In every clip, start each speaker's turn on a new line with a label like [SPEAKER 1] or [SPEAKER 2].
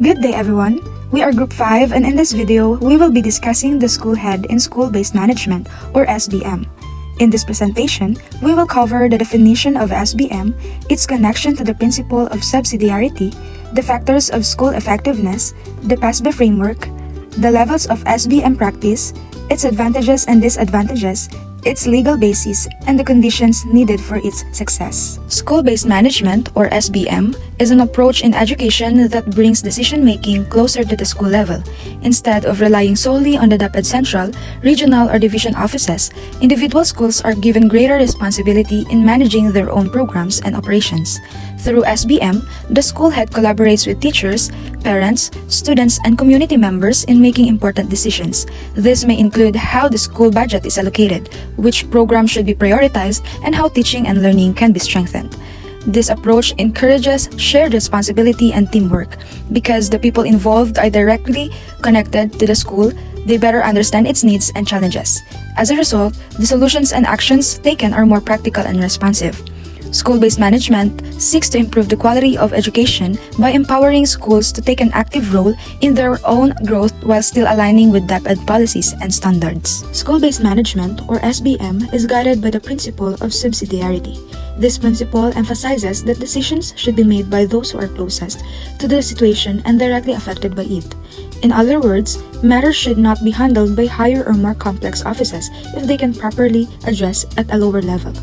[SPEAKER 1] Good day everyone! We are Group 5 and in this video, we will be discussing the School Head in School-Based Management or SBM. In this presentation, we will cover the definition of SBM, its connection to the principle of subsidiarity, the factors of school effectiveness, the PASBE framework, the levels of SBM practice, its advantages and disadvantages, its legal basis, and the conditions needed for its success. School-based management, or SBM, is an approach in education that brings decision-making closer to the school level. Instead of relying solely on the DepEd Central, regional, or division offices, individual schools are given greater responsibility in managing their own programs and operations. Through SBM, the school head collaborates with teachers, parents, students, and community members in making important decisions. This may include how the school budget is allocated, which programs should be prioritized, and how teaching and learning can be strengthened. This approach encourages shared responsibility and teamwork. Because the people involved are directly connected to the school, they better understand its needs and challenges. As a result, the solutions and actions taken are more practical and responsive. School-based management seeks to improve the quality of education by empowering schools to take an active role in their own growth while still aligning with DepEd policies and standards. School-based management, or SBM, is guided by the principle of subsidiarity. This principle emphasizes that decisions should be made by those who are closest to the situation and directly affected by it. In other words, matters should not be handled by higher or more complex offices if they can properly address at a lower level.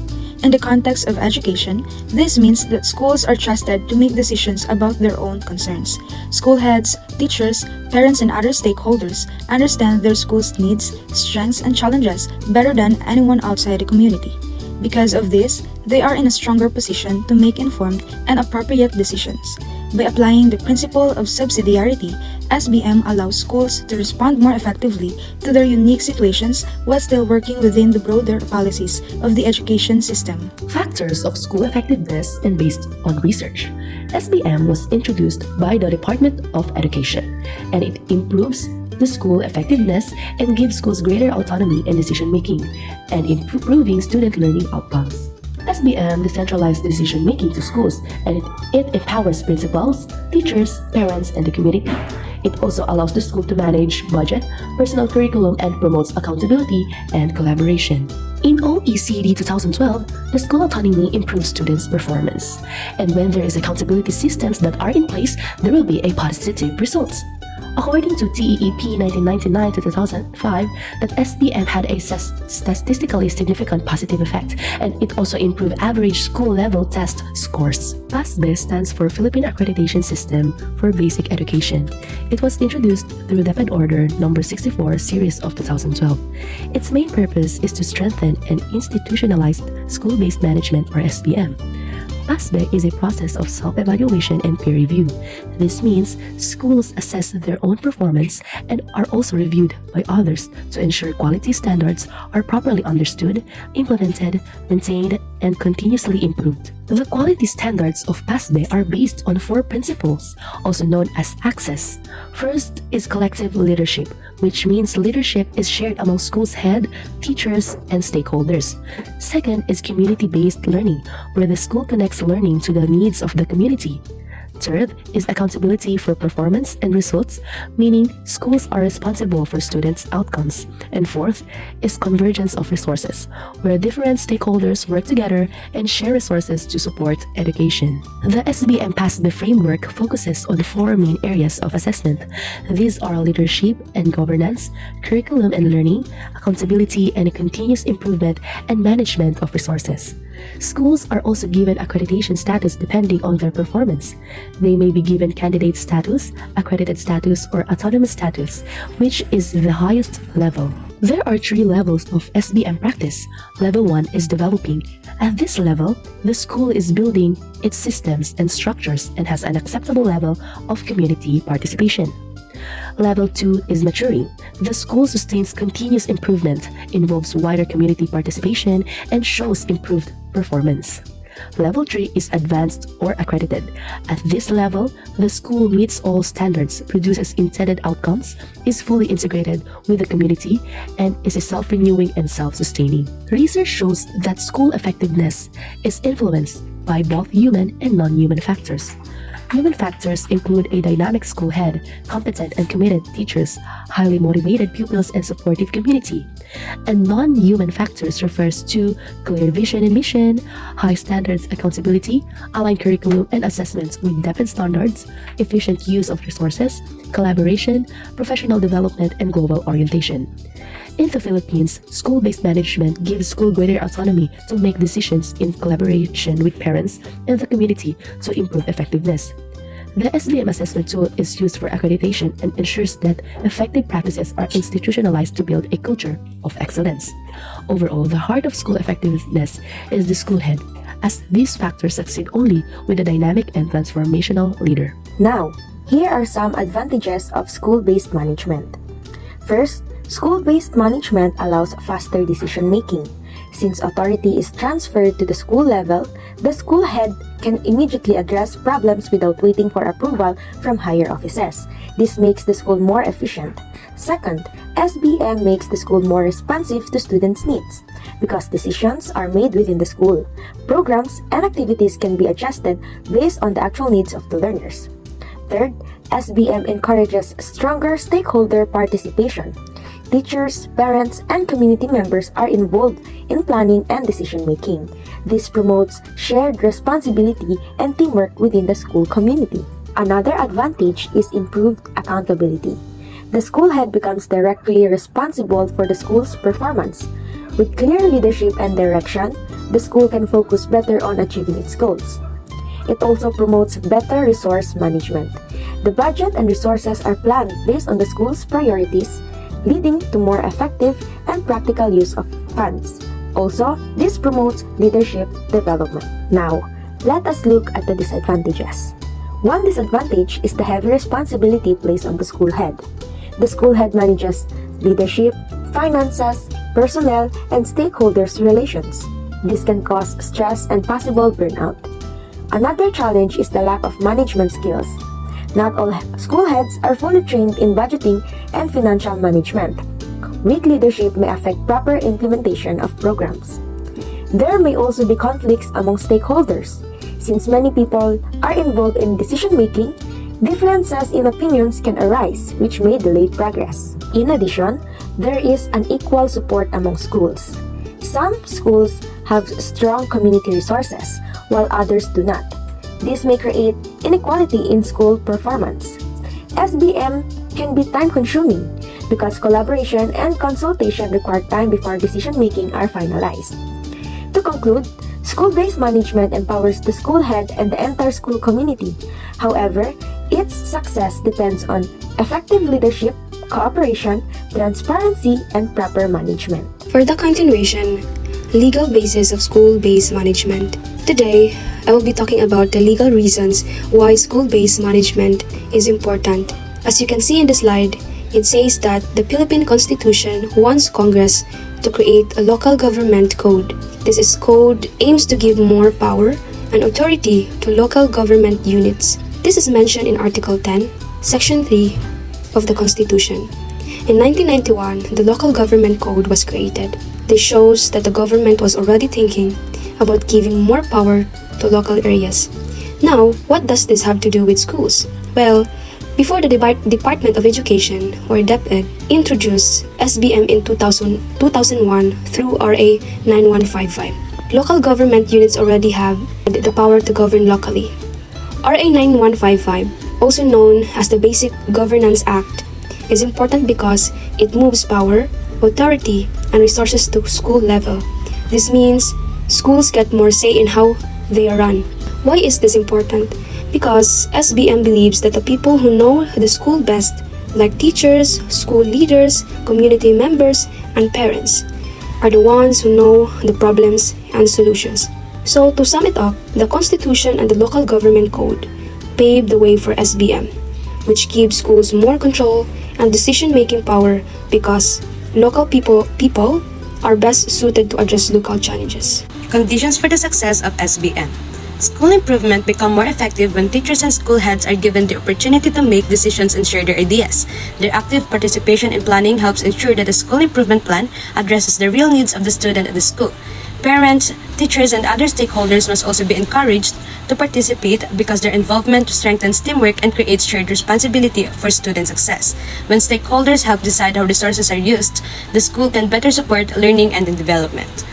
[SPEAKER 1] In the context of education, this means that schools are trusted to make decisions about their own concerns. School heads, teachers, parents, and other stakeholders understand their school's needs, strengths, and challenges better than anyone outside the community. Because of this, they are in a stronger position to make informed and appropriate decisions. By applying the principle of subsidiarity, SBM allows schools to respond more effectively to their unique situations while still working within the broader policies of the education system.
[SPEAKER 2] Factors of school effectiveness and based on research. SBM was introduced by the Department of Education, and it improves the school effectiveness and gives schools greater autonomy in decision-making and improving student learning outcomes. SBM decentralized decision-making to schools, and it empowers principals, teachers, parents, and the community. It also allows the school to manage budget, personal curriculum, and promotes accountability and collaboration. In OECD 2012, the school autonomy improves students' performance. And when there is accountability systems that are in place, there will be a positive result. According to TEEP 1999 to 2005, that SBM had a statistically significant positive effect, and it also improved average school-level test scores. PASBE stands for Philippine Accreditation System for Basic Education. It was introduced through DepEd Order No. 64 Series of 2012. Its main purpose is to strengthen and institutionalize school-based management, or SBM. PASBE is a process of self-evaluation and peer review. This means schools assess their own performance and are also reviewed by others to ensure quality standards are properly understood, implemented, maintained, and continuously improved. The quality standards of PASBE are based on 4 principles, also known as ACCESS. First is collective leadership, which means leadership is shared among schools' head, teachers, and stakeholders. Second is community-based learning, where the school connects learning to the needs of the community. Third is accountability for performance and results, meaning schools are responsible for students' outcomes. And fourth is convergence of resources, where different stakeholders work together and share resources to support education. The SBM PASBE framework focuses on 4 main areas of assessment. These are leadership and governance, curriculum and learning, accountability and continuous improvement, and management of resources. Schools are also given accreditation status depending on their performance. They may be given candidate status, accredited status, or autonomous status, which is the highest level. There are 3 levels of SBM practice. Level 1 is developing. At this level, the school is building its systems and structures and has an acceptable level of community participation. Level 2 is maturing. The school sustains continuous improvement, involves wider community participation, and shows improved performance. Level 3 is advanced or accredited. At this level, the school meets all standards, produces intended outcomes, is fully integrated with the community, and is self-renewing and self-sustaining. Research shows that school effectiveness is influenced by both human and non-human factors. Human factors include a dynamic school head, competent and committed teachers, highly motivated pupils, and supportive community. And non-human factors refers to clear vision and mission, high standards accountability, aligned curriculum and assessments with defined standards, efficient use of resources, collaboration, professional development, and global orientation. In the Philippines, school-based management gives school greater autonomy to make decisions in collaboration with parents and the community to improve effectiveness. The SBM assessment tool is used for accreditation and ensures that effective practices are institutionalized to build a culture of excellence. Overall, the heart of school effectiveness is the school head, as these factors succeed only with a dynamic and transformational leader.
[SPEAKER 3] Now, here are some advantages of school-based management. First, school-based management allows faster decision-making. Since authority is transferred to the school level, the school head can immediately address problems without waiting for approval from higher offices. This makes the school more efficient. Second, SBM makes the school more responsive to students' needs. Because decisions are made within the school, programs and activities can be adjusted based on the actual needs of the learners. Third, SBM encourages stronger stakeholder participation. Teachers, parents, and community members are involved in planning and decision-making. This promotes shared responsibility and teamwork within the school community. Another advantage is improved accountability. The school head becomes directly responsible for the school's performance. With clear leadership and direction, the school can focus better on achieving its goals. It also promotes better resource management. The budget and resources are planned based on the school's priorities, leading to more effective and practical use of funds. Also, this promotes leadership development. Now, let us look at the disadvantages. One disadvantage is the heavy responsibility placed on the school head. The school head manages leadership, finances, personnel, and stakeholders' relations. This can cause stress and possible burnout. Another challenge is the lack of management skills. Not all school heads are fully trained in budgeting and financial management. Weak leadership may affect proper implementation of programs. There may also be conflicts among stakeholders. Since many people are involved in decision-making, differences in opinions can arise, which may delay progress. In addition, there is unequal support among schools. Some schools have strong community resources, while others do not. This may create inequality in school performance. SBM can be time-consuming because collaboration and consultation require time before decision-making are finalized. To conclude, school-based management empowers the school head and the entire school community. However, its success depends on effective leadership, cooperation, transparency, and proper management.
[SPEAKER 1] For the continuation, legal basis of school-based management. Today, I will be talking about the legal reasons why school-based management is important. As you can see in the slide, it says that the Philippine Constitution wants Congress to create a local government code. This code aims to give more power and authority to local government units. This is mentioned in Article 10, Section 3 of the Constitution. In 1991, the Local Government Code was created. This shows that the government was already thinking about giving more power to local areas. Now, what does this have to do with schools? Well, before the Department of Education, or DepEd, introduced SBM in 2001 through RA 9155, local government units already have the power to govern locally. RA 9155, also known as the Basic Governance Act, is important because it moves power, authority, and resources to school level. This means schools get more say in how they are run. Why is this important? Because SBM believes that the people who know the school best, like teachers, school leaders, community members, and parents, are the ones who know the problems and solutions. So to sum it up, the Constitution and the Local Government Code paved the way for SBM, which gives schools more control and decision-making power because local people are best suited to address local challenges.
[SPEAKER 4] Conditions for the success of SBM. School improvement become more effective when teachers and school heads are given the opportunity to make decisions and share their ideas. Their active participation in planning helps ensure that the school improvement plan addresses the real needs of the student at the school. Parents, teachers, and other stakeholders must also be encouraged to participate because their involvement strengthens teamwork and creates shared responsibility for student success. When stakeholders help decide how resources are used, the school can better support learning and development.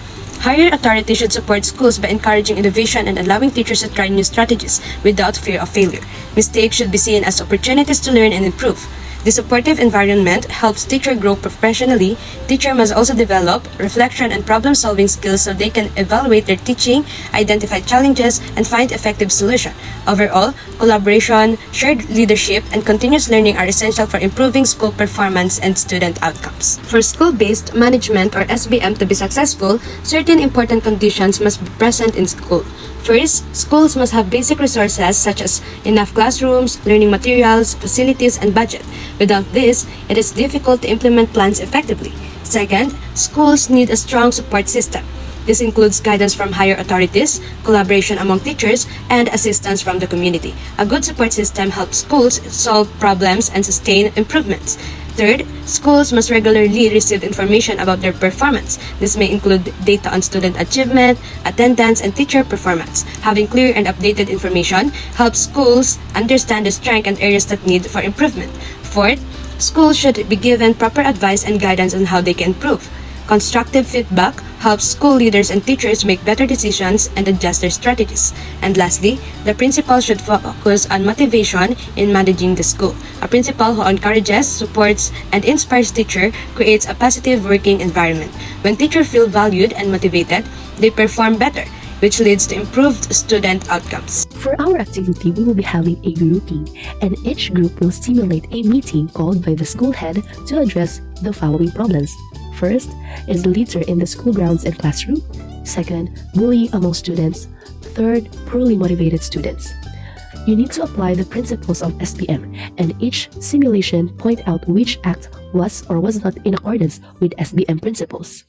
[SPEAKER 4] Higher authority should support schools by encouraging innovation and allowing teachers to try new strategies without fear of failure. Mistakes should be seen as opportunities to learn and improve. The supportive environment helps teachers grow professionally. Teachers must also develop reflection and problem-solving skills so they can evaluate their teaching, identify challenges, and find effective solutions. Overall, collaboration, shared leadership, and continuous learning are essential for improving school performance and student outcomes. For school-based management or SBM to be successful, certain important conditions must be present in school. First, schools must have basic resources such as enough classrooms, learning materials, facilities, and budget. Without this, it is difficult to implement plans effectively. Second, schools need a strong support system. This includes guidance from higher authorities, collaboration among teachers, and assistance from the community. A good support system helps schools solve problems and sustain improvements. Third, schools must regularly receive information about their performance. This may include data on student achievement, attendance, and teacher performance. Having clear and updated information helps schools understand the strengths and areas that need for improvement. Fourth, schools should be given proper advice and guidance on how they can improve. Constructive feedback helps school leaders and teachers make better decisions and adjust their strategies. And lastly, the principal should focus on motivation in managing the school. A principal who encourages, supports, and inspires teachers creates a positive working environment. When teachers feel valued and motivated, they perform better, which leads to improved student outcomes.
[SPEAKER 2] For our activity, we will be having a grouping, and each group will stimulate a meeting called by the school head to address the following problems. First is litter in the school grounds and classroom. Second, bullying among students. Third, poorly motivated students. You need to apply the principles of SBM, and each simulation point out which act was or was not in accordance with SBM principles.